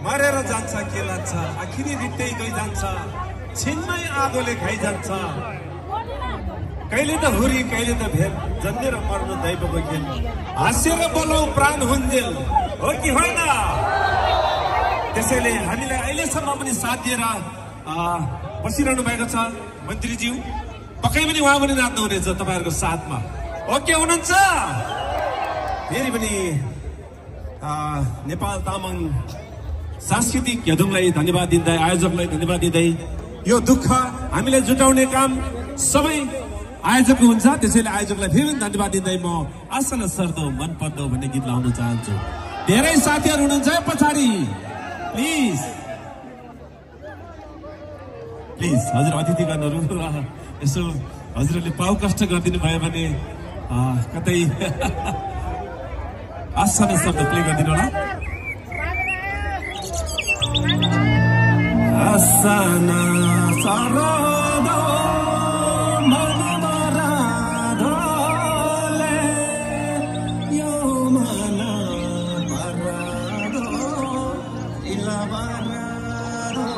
मरेर जान्छ के लान्छ आखिरी रित्तै गइजान्छ छिनमै आगोले खाइजान्छ कहिले त हुरी कहिले त भेल जन्मेर मर्नु दैवको खेल हाँसेर बोलाउ प्राण हुन्जेल हो कि होइन त्यसैले हामीलाई अहिलेसम्म पनि साथ दिएर बसिरहनु भएको छ मन्त्रीज्यू पक्कै पनि उहाँ पनि नाच्नु हुनेछ तपाईँहरूको साथमा ओके हुनुहुन्छ फेरि पनि नेपाल तामाङ सांस्कृतिक यदुङलाई धन्यवाद दिँदै आयोजकलाई धन्यवाद दिँदै यो दुःख हामीलाई जुटाउने काम सबै आयोजकको हुन्छ त्यसैले आयोजकलाई फेरि पनि धन्यवाद दिँदै म आसन सर्दो मन पर्दो भन्ने गीत लाउन चाहन्छु धेरै साथीहरू हुनुहुन्छ पछाडि प्लिज प्लिज हजुर अतिथिगणहरू यसो हजुरहरूले पाउ कष्ट गरिदिनु भयो भने कतै आसन शब्द प्ले गरिदिनु होला आसना सरदो मनमराधोले यो मन बरादो इलाबारादो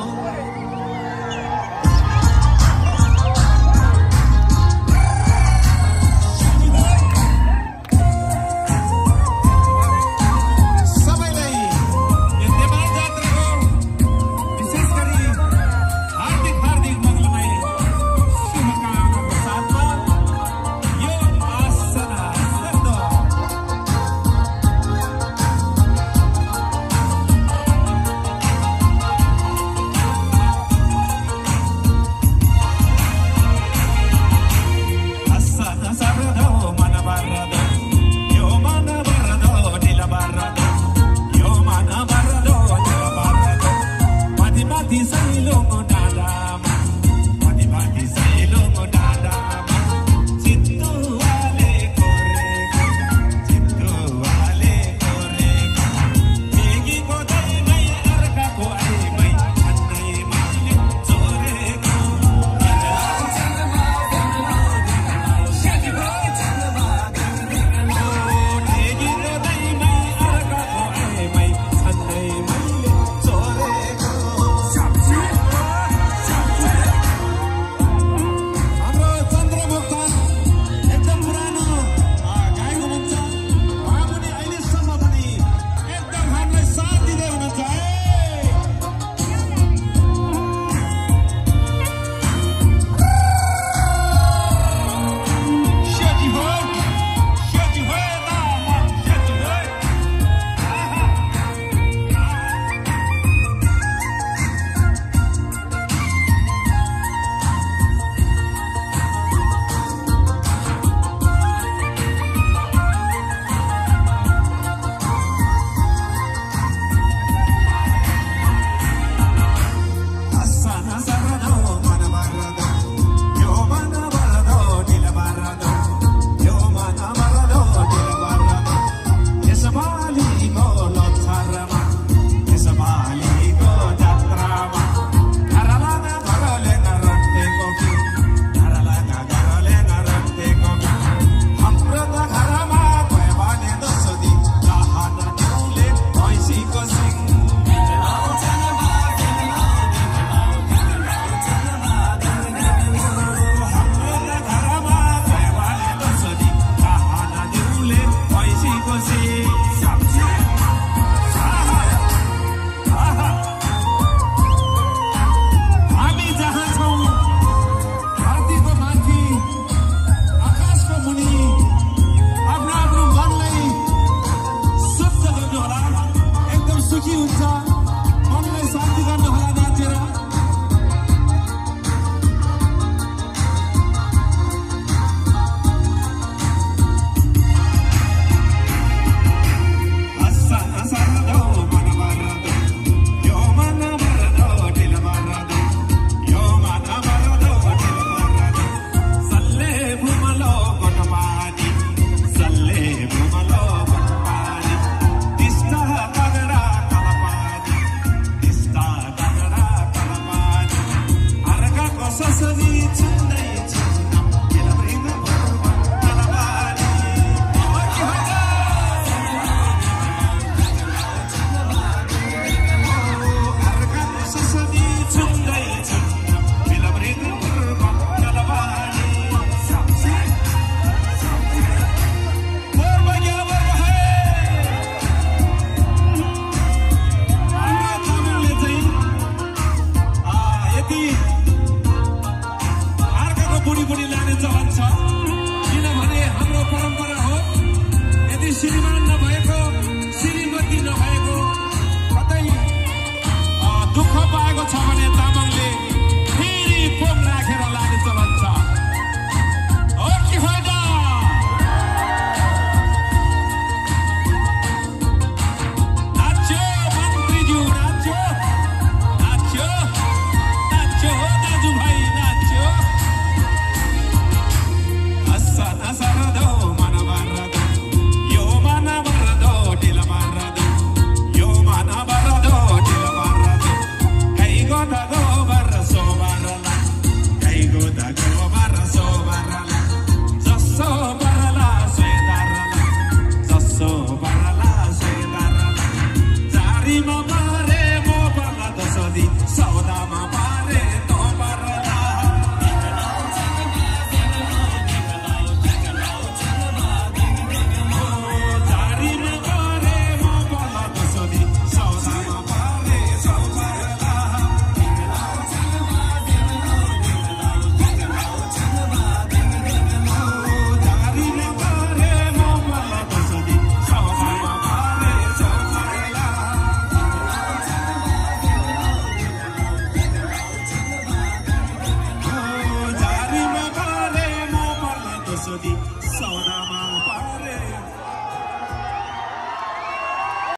पानीमा